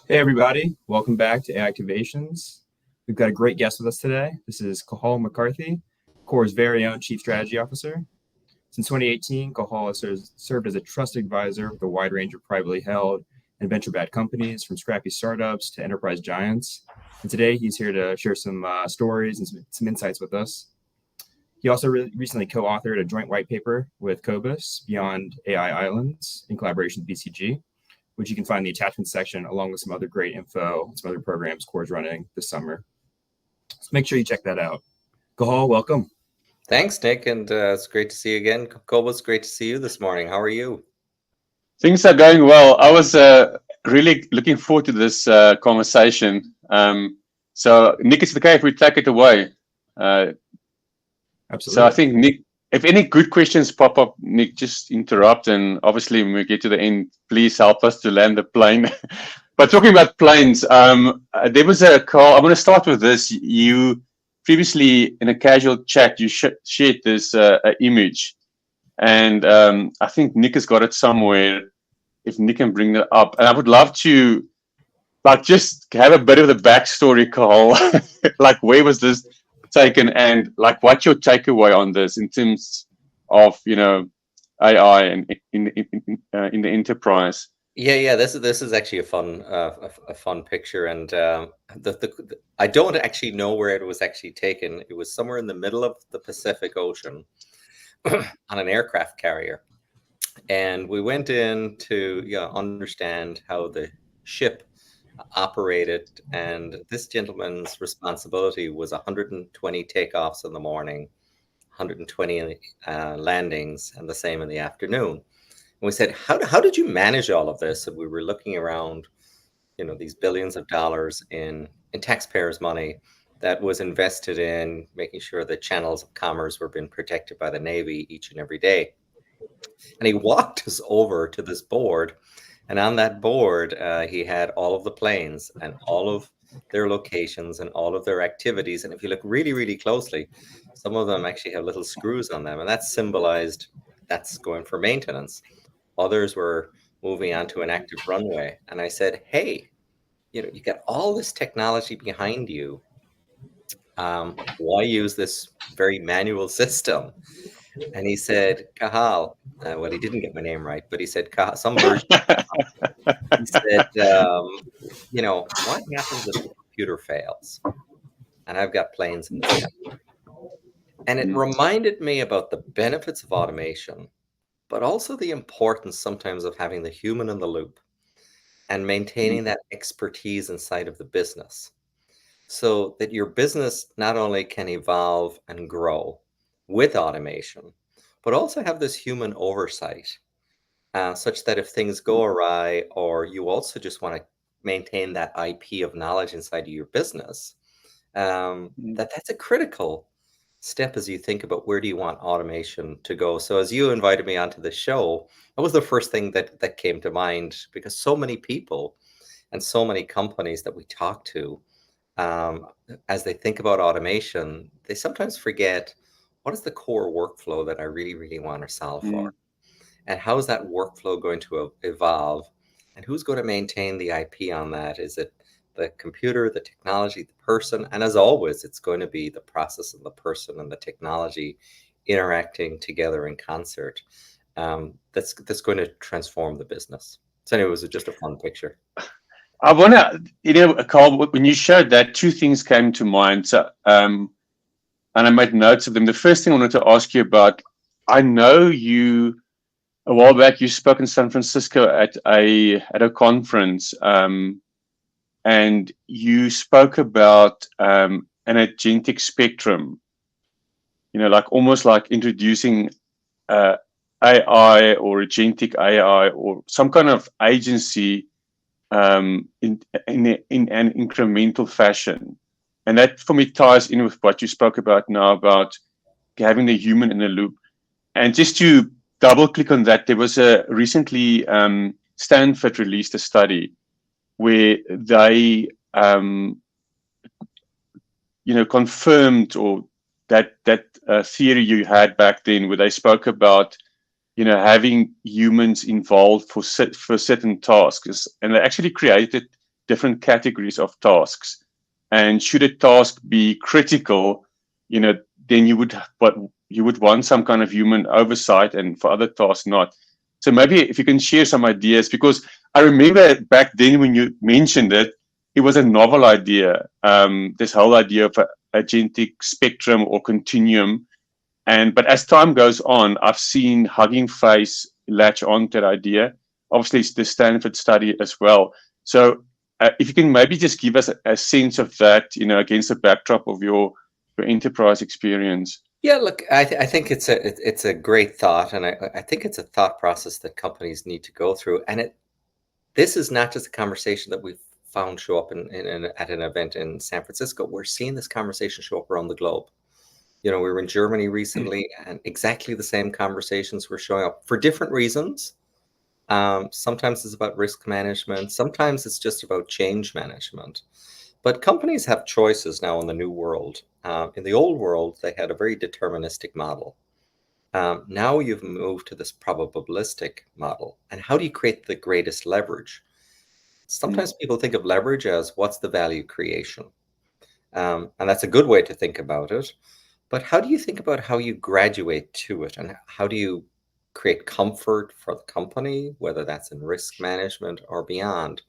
Hey everybody, welcome back to AI Activations. We've got a great guest with us today. This is Kahal McCarthy, Kore's very own Chief Strategy Officer. Since 2018, Kahal has served as a trusted advisor with a wide range of privately held and venture-backed companies, from scrappy startups to enterprise giants. And today he's here to share some stories and some insights with us. He also recently co-authored a joint white paper with Cobus, Beyond AI Islands, in collaboration with BCG, which you can find in the attachment section, along with some other great info, some other programs Kore's running this summer. So make sure you check that out. Kahal, welcome. Thanks, Nick, and it's great to see you again. Cobus, great to see you this morning. How are you? Things are going well. I was really looking forward to this conversation. So, Nick, it's okay if we take it away. Absolutely. So I think, Nick, if any good questions pop up, Nick, just interrupt. And obviously, when we get to the end, please help us to land the plane. But talking about planes, there was a call. I'm going to start with this. You previously, in a casual chat, you shared this image. And I think Nick has got it somewhere. If Nick can bring that up, and I would love to, like, just have a bit of the backstory, Carl. Like, where was this taken, and like, what's your takeaway on this in terms of AI and in the enterprise? Yeah. This is actually a fun picture, and I don't actually know where it was actually taken. It was somewhere in the middle of the Pacific Ocean on an aircraft carrier. And we went in to understand how the ship operated. And this gentleman's responsibility was 120 takeoffs in the morning, 120 landings, and the same in the afternoon. And we said, how did you manage all of this? And we were looking around, these billions of dollars in taxpayers' money that was invested in making sure the channels of commerce were being protected by the Navy each and every day. And he walked us over to this board, and on that board, he had all of the planes and all of their locations and all of their activities. And if you look really, really closely, some of them actually have little screws on them, and that symbolized that's going for maintenance. Others were moving onto an active runway. And I said, hey, you got all this technology behind you. Why use this very manual system? And he said, Kahal. Well, he didn't get my name right, but he said Kahal, some version. He said, what happens if the computer fails? And I've got planes in the sky. And it reminded me about the benefits of automation, but also the importance sometimes of having the human in the loop and maintaining that expertise inside of the business, so that your business not only can evolve and grow with automation, but also have this human oversight, such that if things go awry, or you also just want to maintain that IP of knowledge inside of your business, that's a critical step as you think about where do you want automation to go. So as you invited me onto the show, that was the first thing that came to mind, because so many people and so many companies that we talk to, as they think about automation, they sometimes forget, what is the core workflow that I really, really want to solve for? And how is that workflow going to evolve? And who's going to maintain the IP on that? Is it the computer, the technology, the person? And as always, it's going to be the process and the person and the technology interacting together in concert. That's going to transform the business. So anyway, it was just a fun picture. I want to, Carl, when you showed that, two things came to mind. So, and I made notes of them. The first thing I wanted to ask you about, I know you, a while back, you spoke in San Francisco at a conference, and you spoke about an agentic spectrum. Like almost like introducing AI or agentic AI or some kind of agency in an incremental fashion. And that for me ties in with what you spoke about now about having the human in the loop. And just to double click on that, there was a recently Stanford released a study where they confirmed, or that theory you had back then, where they spoke about having humans involved for certain tasks, and they actually created different categories of tasks. And should a task be critical, then you would want some kind of human oversight, and for other tasks not. So maybe if you can share some ideas, because I remember back then when you mentioned it, it was a novel idea. This whole idea of a agentic spectrum or continuum. But as time goes on, I've seen Hugging Face latch on to that idea. Obviously, it's the Stanford study as well. So if you can maybe just give us a sense of that, against the backdrop of your enterprise experience. Yeah, look, I think it's a great thought, and I think it's a thought process that companies need to go through. And this is not just a conversation that we've found show up at an event in San Francisco. We're seeing this conversation show up around the globe. We were in Germany recently, and exactly the same conversations were showing up for different reasons. Sometimes it's about risk management. Sometimes it's just about change management. But companies have choices now in the new world. In the old world, they had a very deterministic model. Now you've moved to this probabilistic model. And how do you create the greatest leverage? Sometimes people think of leverage as what's the value creation? And that's a good way to think about it. But how do you think about how you graduate to it? And how do you create comfort for the company, whether that's in risk management or beyond?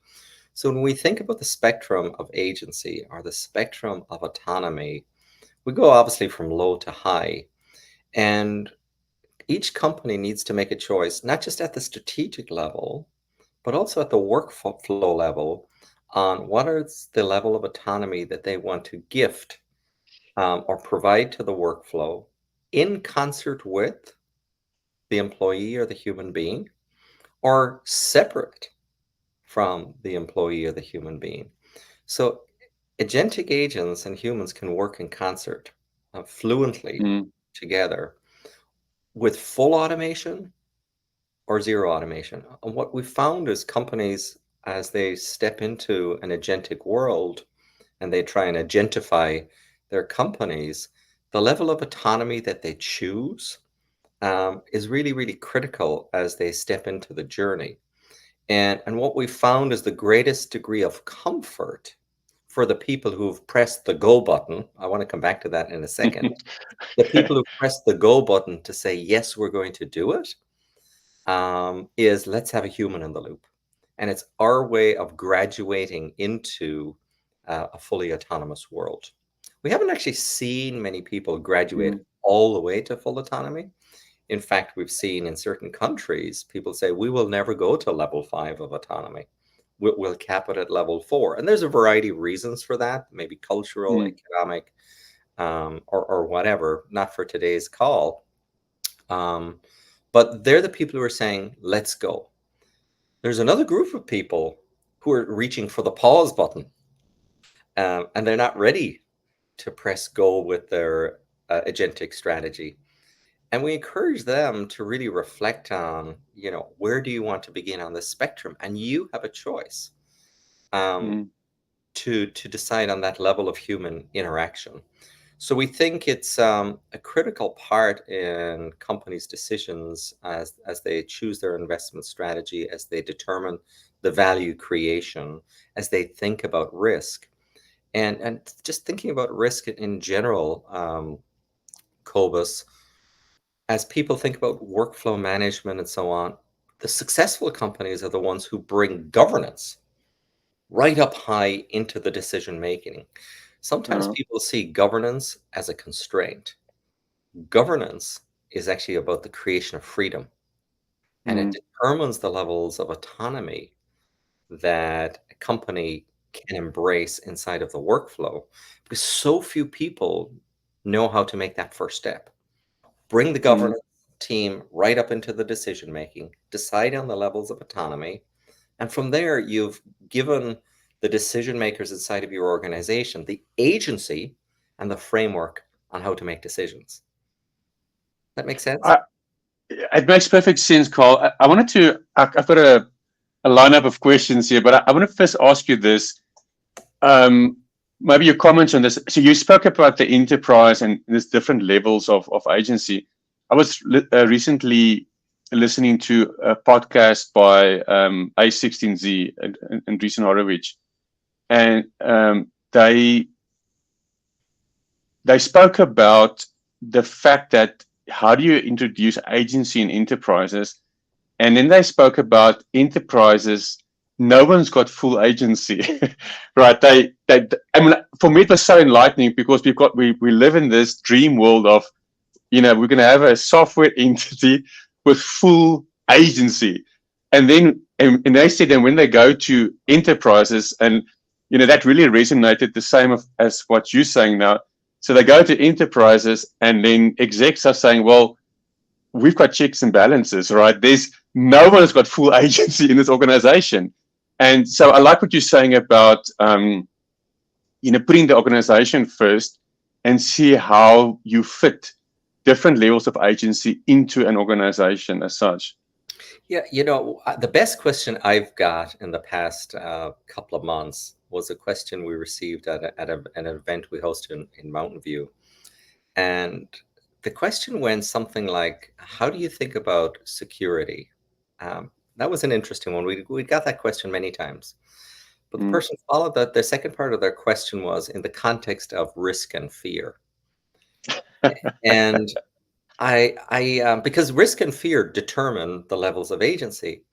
So when we think about the spectrum of agency or the spectrum of autonomy, we go obviously from low to high. And each company needs to make a choice, not just at the strategic level, but also at the workflow level, on what is the level of autonomy that they want to gift or provide to the workflow in concert with the employee or the human being, or separate from the employee or the human being. So agentic agents and humans can work in concert fluently together with full automation or zero automation. And what we found is companies, as they step into an agentic world and they try and agentify their companies, the level of autonomy that they choose is really, really critical as they step into the journey. And what we found is the greatest degree of comfort for the people who've pressed the go button. I want to come back to that in a second. The people who pressed the go button to say, yes, we're going to do it, is let's have a human in the loop. And it's our way of graduating into a fully autonomous world. We haven't actually seen many people graduate all the way to full autonomy. In fact, we've seen in certain countries, people say, we will never go to level 5 of autonomy. We'll cap it at level 4. And there's a variety of reasons for that, maybe cultural, economic, or whatever, not for today's call. But they're the people who are saying, let's go. There's another group of people who are reaching for the pause button, and they're not ready to press go with their agentic strategy. And we encourage them to really reflect on, where do you want to begin on this spectrum? And you have a choice to decide on that level of human interaction. So we think it's a critical part in companies' decisions as they choose their investment strategy, as they determine the value creation, as they think about risk. And just thinking about risk in general, Cobus, as people think about workflow management and so on, the successful companies are the ones who bring governance right up high into the decision making. Sometimes people see governance as a constraint. Governance is actually about the creation of freedom, and it determines the levels of autonomy that a company can embrace inside of the workflow, because so few people know how to make that first step. Bring the governance team right up into the decision making, decide on the levels of autonomy, and from there you've given the decision makers inside of your organization the agency and the framework on how to make decisions. That makes sense? It makes perfect sense, Carl. I've got a lineup of questions here, but I want to first ask you this. Maybe your comments on this. So you spoke about the enterprise and there's different levels of agency. I was recently listening to a podcast by A16Z and Andreessen Horowitz, and they spoke about the fact that how do you introduce agency in enterprises, and then they spoke about enterprises. No one's got full agency, right? I mean, for me, it was so enlightening because we live in this dream world of, we're going to have a software entity with full agency. And then, and they said, and when they go to enterprises, and, that really resonated the same as what you're saying now. So they go to enterprises, and then execs are saying, well, we've got checks and balances, right? No one has got full agency in this organization. And so I like what you're saying about, putting the organization first and see how you fit different levels of agency into an organization as such. Yeah, the best question I've got in the past couple of months was a question we received at an event we hosted in Mountain View. And the question went something like, how do you think about security? That was an interesting one. We got that question many times. But the person followed that. The second part of their question was in the context of risk and fear. And I because risk and fear determine the levels of agency.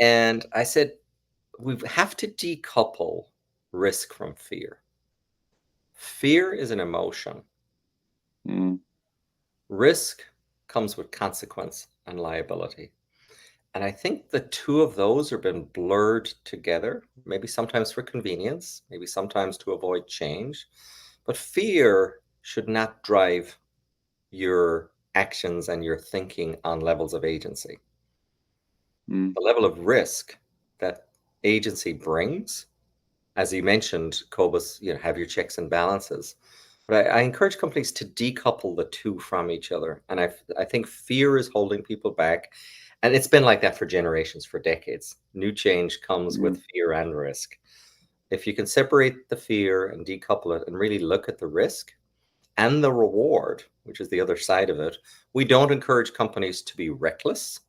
And I said, we have to decouple risk from fear. Fear is an emotion. Risk comes with consequence and liability. And I think the two of those have been blurred together, maybe sometimes for convenience, maybe sometimes to avoid change. But fear should not drive your actions and your thinking on levels of agency. The level of risk that agency brings, as you mentioned, Cobus, have your checks and balances. But I encourage companies to decouple the two from each other. And I think fear is holding people back. And it's been like that for generations, for decades. New change comes with fear and risk. If you can separate the fear and decouple it and really look at the risk and the reward, which is the other side of it, we don't encourage companies to be reckless.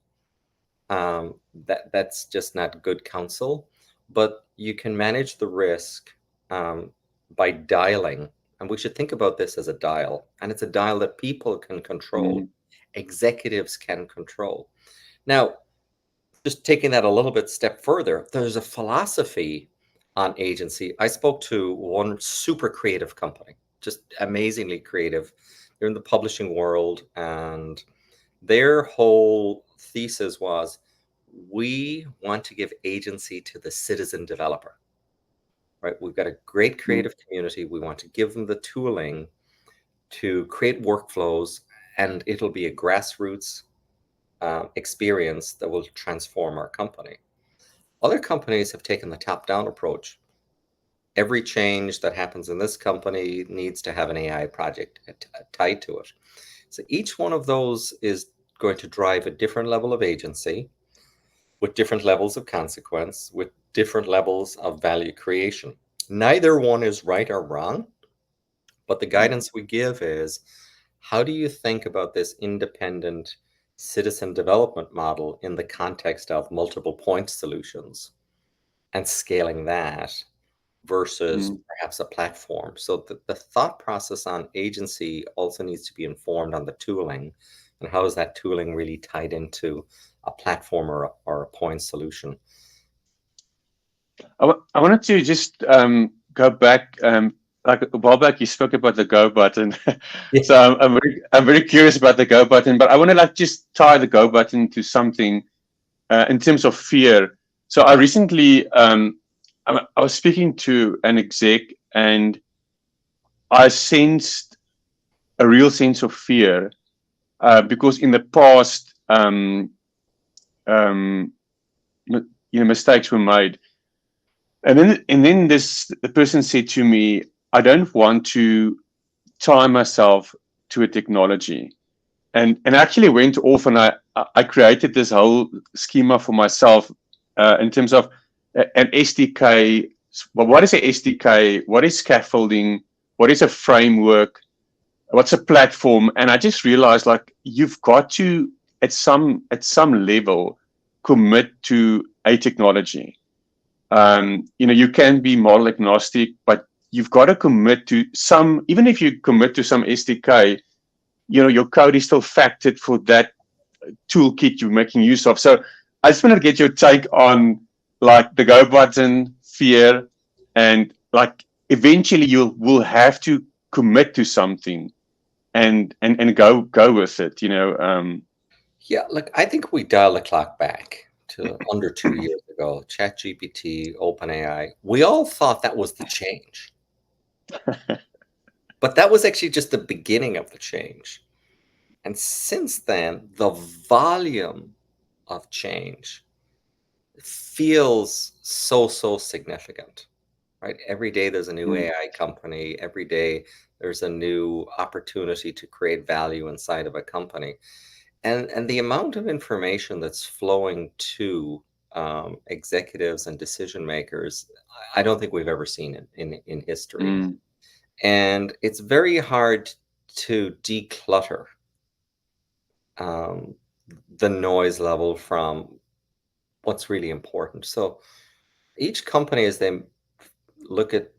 That's just not good counsel. But you can manage the risk by dialing. And we should think about this as a dial. And it's a dial that people can control. Executives can control. Now, just taking that a little bit step further, there's a philosophy on agency. I spoke to one super creative company, just amazingly creative. They're in the publishing world, and their whole thesis was, we want to give agency to the citizen developer, right? We've got a great creative community. We want to give them the tooling to create workflows, and it'll be a grassroots experience that will transform our company. Other companies have taken the top-down approach. Every change that happens in this company needs to have an AI project tied to it. So each one of those is going to drive a different level of agency with different levels of consequence, with different levels of value creation. Neither one is right or wrong, but the guidance we give is, how do you think about this independent citizen development model in the context of multiple point solutions and scaling that versus perhaps a platform? So the thought process on agency also needs to be informed on the tooling, and how is that tooling really tied into a platform or a point solution? I wanted to just go back. Like a while back, you spoke about the go button. So I'm very curious about the go button, but I want to just tie the go button to something in terms of fear. So I recently I was speaking to an exec, and I sensed a real sense of fear because in the past, mistakes were made. And then the person said to me, I don't want to tie myself to a technology. And I actually went off, and I created this whole schema for myself in terms of an SDK. Well, what is a SDK? What is scaffolding? What is a framework? What's a platform? And I just realized, you've got to, at some level, commit to a technology. You can be model agnostic, but you've got to commit to some, even if you commit to some SDK, your code is still factored for that toolkit you're making use of. So I just want to get your take on like the go button, fear, and like eventually you will have to commit to something and go with it. Yeah, look, I think we dial the clock back to under 2 years ago, ChatGPT, OpenAI. We all thought that was the change. But that was actually just the beginning of the change. And since then, the volume of change feels so significant, right? Every day there's a new AI company. Every day there's a new opportunity to create value inside of a company. And the amount of information that's flowing to executives and decision makers, I don't think we've ever seen it in history. And it's very hard to declutter the noise level from what's really important. So each company, as they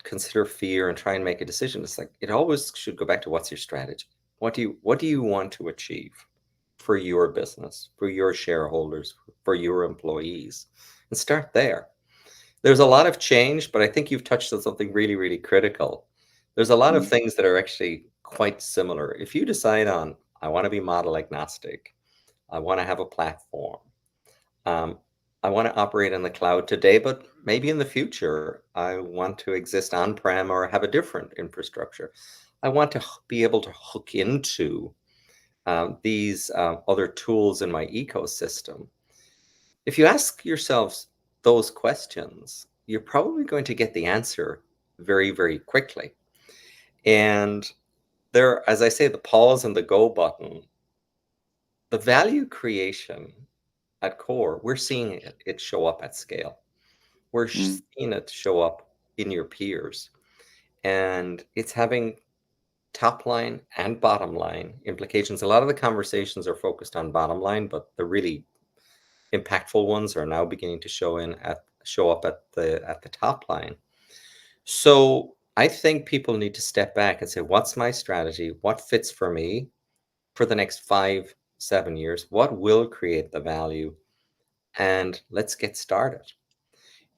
consider fear and try and make a decision, it's like it always should go back to what's your strategy? What do you want to achieve for your business, for your shareholders, for your employees? And start there. There's a lot of change, but I think you've touched on something really critical. There's a lot of things that are actually quite similar. If you decide on, I want to be model agnostic, I want to have a platform, I want to operate in the cloud today, but maybe in the future, I want to exist on-prem or have a different infrastructure. I want to be able to hook into these other tools in my ecosystem. If you ask yourselves those questions, you're probably going to get the answer very quickly. And there, as I say, the pause and the go button, the value creation at Core, we're seeing it show up at scale. We're seeing it show up in your peers. And it's having top line and bottom line implications. A lot of the conversations are focused on bottom line, but the really impactful ones are now beginning to show up at the top line. So I think people need to step back and say, what's my strategy? What fits for me for the next 5-7 years? What will create the value? And let's get started.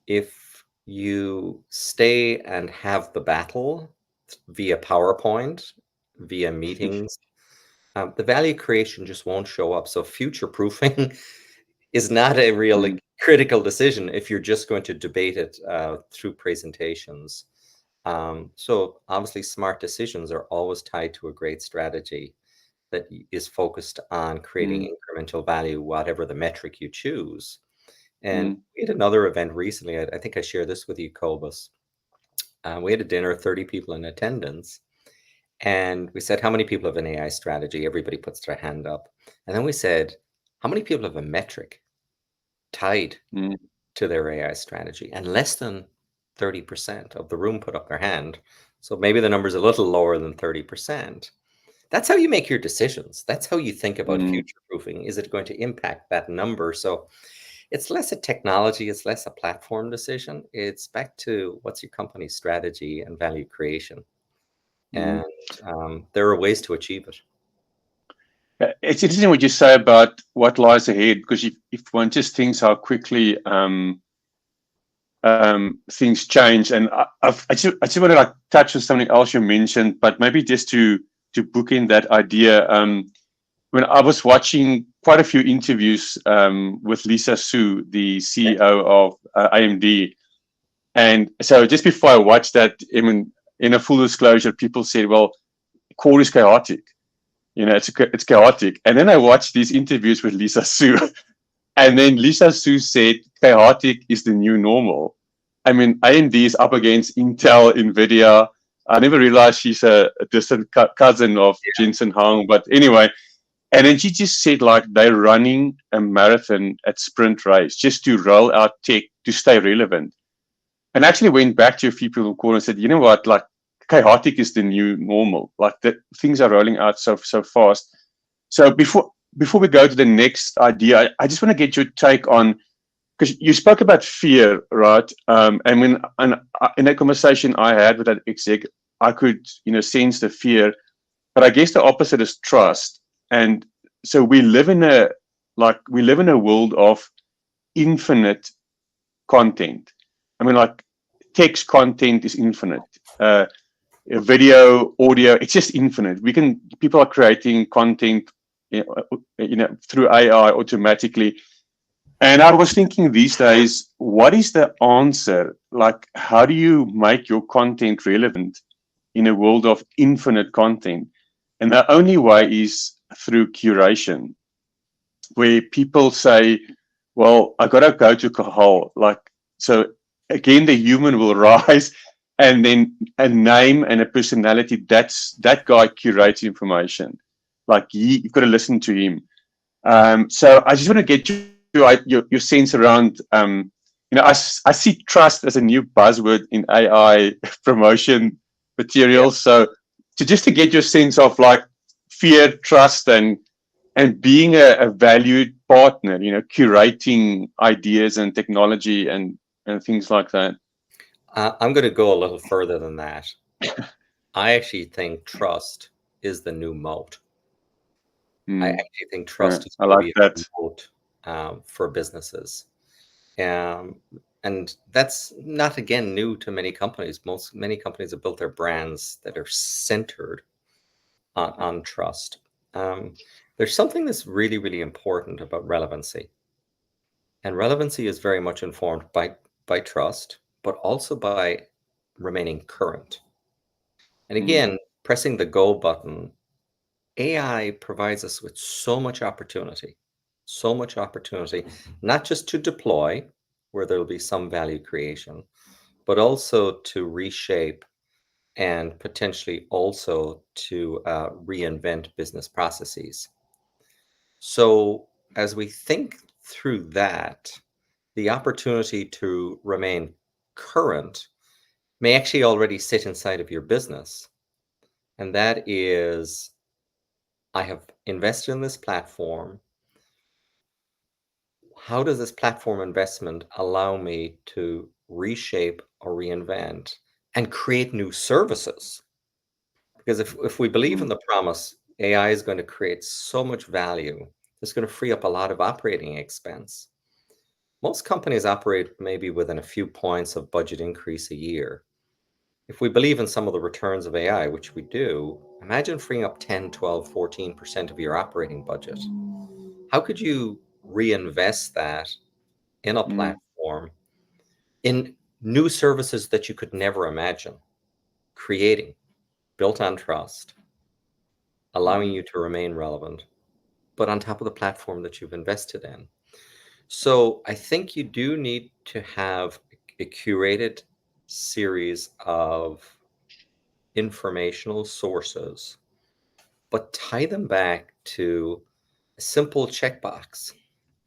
If you stay and have the battle via PowerPoint, via meetings, the value creation just won't show up. So future proofing is not a really critical decision if you're just going to debate it through presentations. So obviously smart decisions are always tied to a great strategy that is focused on creating incremental value, whatever the metric you choose. And we had another event recently. I think I shared this with you, Cobus. We had a dinner, 30 people in attendance. And we said, how many people have an AI strategy? Everybody puts their hand up. And then we said, how many people have a metric tied to their AI strategy? And less than 30% of the room put up their hand. So maybe the number's a little lower than 30%. That's how you make your decisions. That's how you think about future proofing. Is it going to impact that number? So it's less a technology, it's less a platform decision. It's back to what's your company's strategy and value creation. And there are ways to achieve it. It's interesting what you say about what lies ahead, because if one just thinks how quickly things change, and I just want to like touch on something else you mentioned, but maybe just to book in that idea. When I was watching quite a few interviews with Lisa Su, the CEO of AMD, and so just before I watched that, I mean, in a full disclosure, people said, "Well, Core is chaotic. It's chaotic." And then I watched these interviews with Lisa Su, and then Lisa Su said, "Chaotic is the new normal." I mean, AMD is up against Intel, Nvidia. I never realized she's a distant cousin of Jensen Huang, but anyway. And then she just said, like, they're running a marathon at sprint race just to roll out tech to stay relevant. And actually went back to a few people who called and said, you know what, like, chaotic is the new normal. Like, things are rolling out so fast. So before we go to the next idea, I just want to get your take on because you spoke about fear, right? And in that conversation I had with that exec, I could, sense the fear, but I guess the opposite is trust. And so we live in a world of infinite content. I mean, like, text content is infinite. Video, audio, it's just infinite. People are creating content, through AI automatically. And I was thinking these days, what is the answer? Like, how do you make your content relevant in a world of infinite content? And the only way is through curation, where people say, well, I got to go to Kahal. Like, so again, the human will rise, and then a name and a personality, that guy curates information. Like, you've got to listen to him. So I just want to get your sense around, I see trust as a new buzzword in AI promotion materials. So just to get your sense of, like, fear, trust, and being a valued partner, curating ideas and technology and things like that. I'm going to go a little further than that. I actually think trust is the new moat. I actually think trust is I going to like be a that. moat for businesses. And that's not, again, new to many companies. Many companies have built their brands that are centered on trust. There's something that's really, really important about relevancy. And relevancy is very much informed by trust, but also by remaining current. And again, pressing the go button, AI provides us with so much opportunity, not just to deploy, where there'll be some value creation, but also to reshape and potentially also to reinvent business processes. So as we think through that, the opportunity to remain current may actually already sit inside of your business. And that is, I have invested in this platform. How does this platform investment allow me to reshape or reinvent and create new services? Because if we believe in the promise, AI is going to create so much value, it's going to free up a lot of operating expense. Most companies operate maybe within a few points of budget increase a year. If we believe in some of the returns of AI, which we do, imagine freeing up 10, 12, 14% of your operating budget. How could you reinvest that in a platform, in new services that you could never imagine creating, built on trust, allowing you to remain relevant, but on top of the platform that you've invested in? So I think you do need to have a curated series of informational sources, but tie them back to a simple checkbox.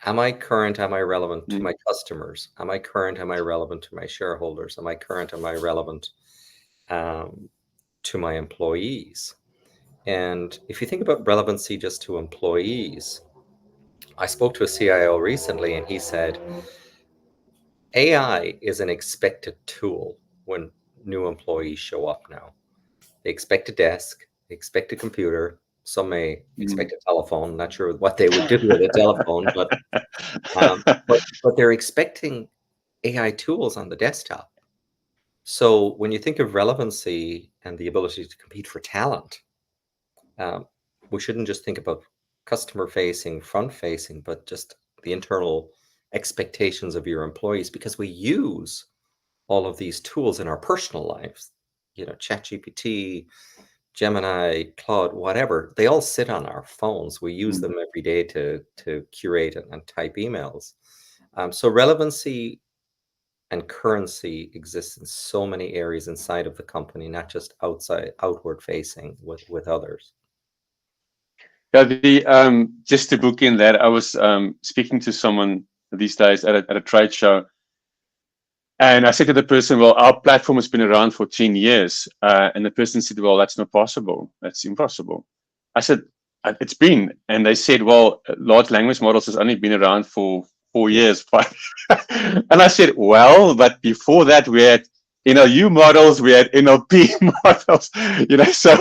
Am I current? Am I relevant to my customers? Am I current? Am I relevant to my shareholders? Am I current? Am I relevant to my employees? And if you think about relevancy just to employees, I spoke to a CIO recently, and he said, AI is an expected tool when new employees show up now. They expect a desk, they expect a computer, some may expect a telephone. Not sure what they would do with a telephone, but they're expecting AI tools on the desktop. So when you think of relevancy and the ability to compete for talent, we shouldn't just think about customer facing, front facing, but just the internal expectations of your employees, because we use all of these tools in our personal lives. ChatGPT, Gemini, Claude, whatever, they all sit on our phones. We use them every day to curate and type emails. So relevancy and currency exists in so many areas inside of the company, not just outward facing with others. Yeah, just to book in that, I was speaking to someone these days at a trade show, and I said to the person, "Well, our platform has been around for 10 years," and the person said, "Well, that's not possible. That's impossible." I said, "It's been," and they said, "Well, large language models has only been around for 4 years. And I said, well, but before that we had NLU models, we had NLP models, so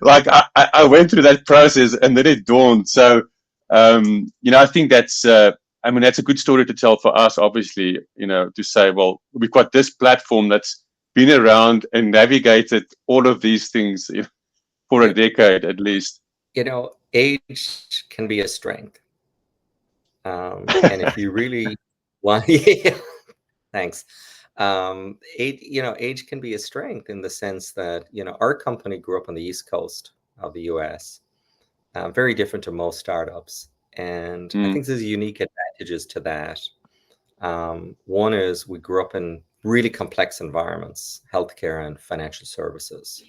like I went through that process and then it dawned. So, I think that's a good story to tell for us, obviously, to say, well, we've got this platform that's been around and navigated all of these things for a decade at least. Age can be a strength. And if you really want, yeah, thanks. Age can be a strength in the sense that, our company grew up on the East Coast of the US, very different to most startups. And I think there's unique advantages to that. One is we grew up in really complex environments, healthcare and financial services.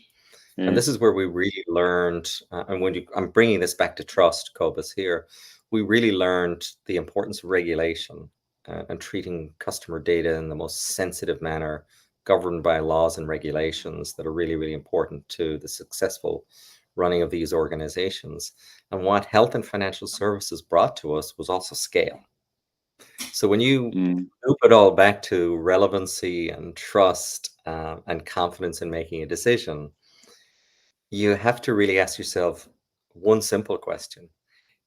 Yeah. And this is where we really learned, and I'm bringing this back to trust, Cobus, here, we really learned the importance of regulation and treating customer data in the most sensitive manner, governed by laws and regulations that are really, really important to the successful running of these organizations. And what health and financial services brought to us was also scale. So when you loop it all back to relevancy and trust and confidence in making a decision, you have to really ask yourself one simple question.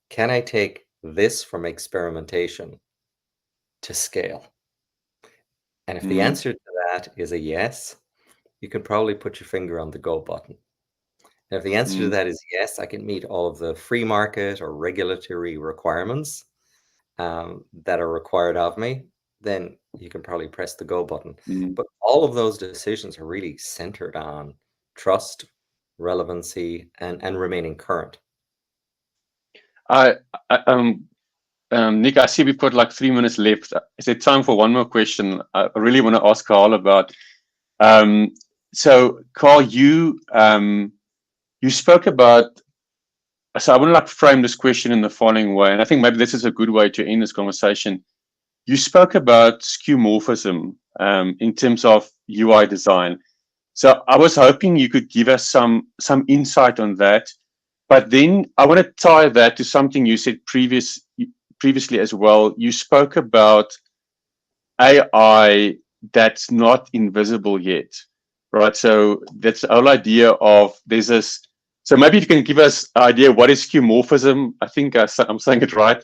Can I take this from experimentation to scale? And if the answer to that is a yes, you can probably put your finger on the go button. And if the answer to that is yes, I can meet all of the free market or regulatory requirements that are required of me, then you can probably press the go button. But all of those decisions are really centered on trust, relevancy, and remaining current. Nick, I see we've got like 3 minutes left. Is there time for one more question? I really want to ask Kahal about. So, Kahal, you spoke about. So I want to like frame this question in the following way, and I think maybe this is a good way to end this conversation. You spoke about skeuomorphism in terms of UI design. So I was hoping you could give us some insight on that. But then I want to tie that to something you said previously as well. You spoke about AI that's not invisible yet, right? So that's the whole idea of there's this. So maybe you can give us an idea what is skeuomorphism. I think I'm saying it right.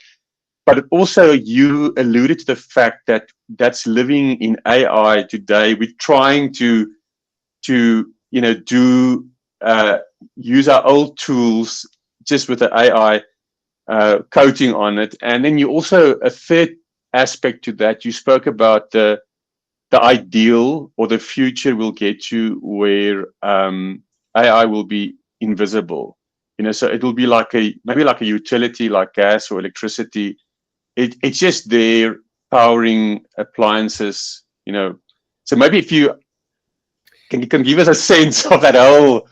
But also you alluded to the fact that that's living in AI today. We're trying to use our old tools just with the AI coating on it. And then you also, a third aspect to that, you spoke about the ideal or the future we'll get to where AI will be invisible. So it will be maybe like a utility like gas or electricity. It's just there powering appliances. So maybe if you can give us a sense of that whole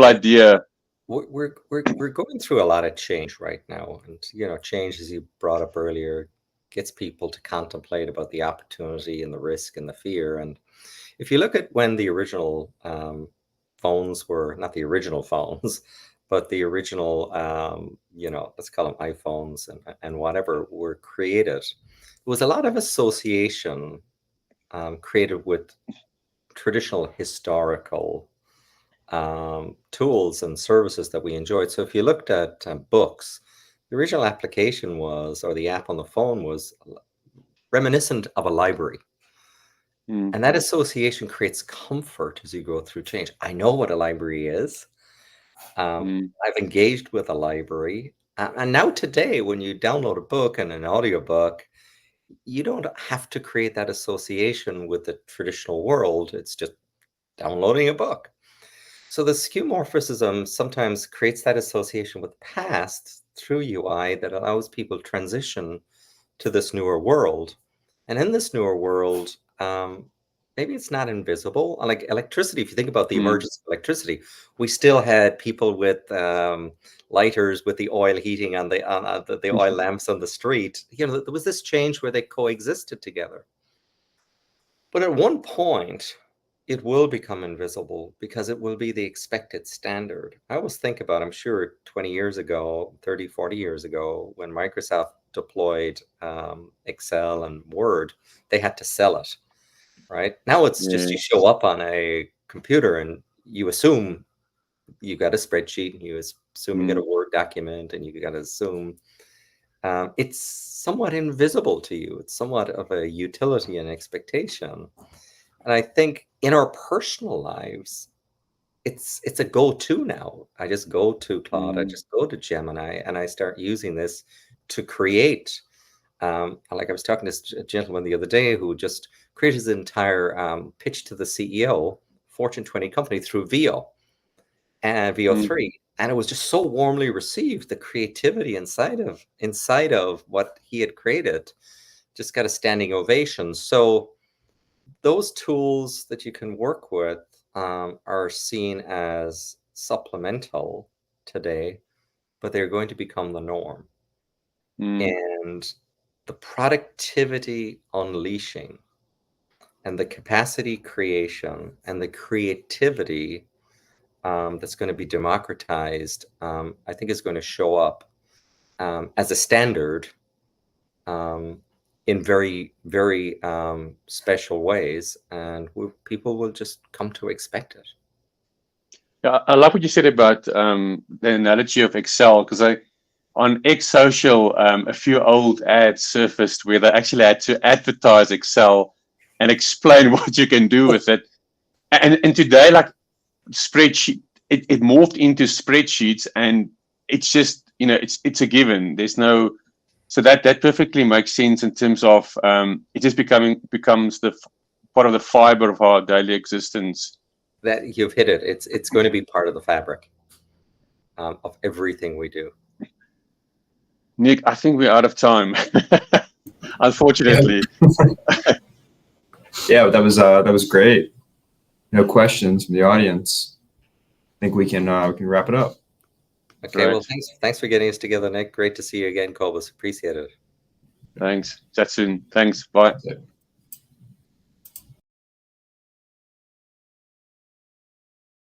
idea. We're going through a lot of change right now, and change, as you brought up earlier, gets people to contemplate about the opportunity and the risk and the fear. And if you look at when the original phones were not the original phones, but the original let's call them iPhones and whatever were created, it was a lot of association created with traditional historical tools and services that we enjoyed. So if you looked at books, the original application was, or the app on the phone was reminiscent of a library. And that association creates comfort as you go through change. I know what a library is. I've engaged with a library. And now today, when you download a book and an audiobook, you don't have to create that association with the traditional world. It's just downloading a book. So the skeuomorphism sometimes creates that association with past through UI that allows people to transition to this newer world. And in this newer world, maybe it's not invisible. Like electricity, if you think about the emergence of electricity, we still had people with lighters with the oil heating on the oil lamps on the street. There was this change where they coexisted together. But at one point, it will become invisible because it will be the expected standard. I always think about, I'm sure 20 years ago, 30, 40 years ago, when Microsoft deployed Excel and Word, they had to sell it, right? Now it's just you show up on a computer and you assume you got a spreadsheet, and you assume you got a Word document, and you got to assume it's somewhat invisible to you. It's somewhat of a utility and expectation. And I think in our personal lives, it's a go-to now. I just go to Claude, I just go to Gemini, and I start using this to create. Like I was talking to this gentleman the other day who just created his entire pitch to the CEO, Fortune 20 company, through VO and VO3, and it was just so warmly received. The creativity inside of what he had created just got a standing ovation. So those tools that you can work with are seen as supplemental today, but they're going to become the norm. And the productivity unleashing and the capacity creation and the creativity that's going to be democratized, I think is going to show up as a standard in very, very special ways, and people will just come to expect it. Yeah, I love what you said about the analogy of Excel, because on X Social, a few old ads surfaced where they actually had to advertise Excel and explain what you can do with it. And today, like spreadsheet, it morphed into spreadsheets, and it's just, it's a given. There's no, so that perfectly makes sense in terms of it just becomes the part of the fiber of our daily existence. That you've hit it. It's going to be part of the fabric of everything we do. Nick, I think we're out of time. Unfortunately. Yeah, that was great. No questions from the audience. I think we can wrap it up. Okay, well, thanks for getting us together, Nick. Great to see you again, Cobus. Appreciate it. Thanks. Chat soon. Thanks. Bye.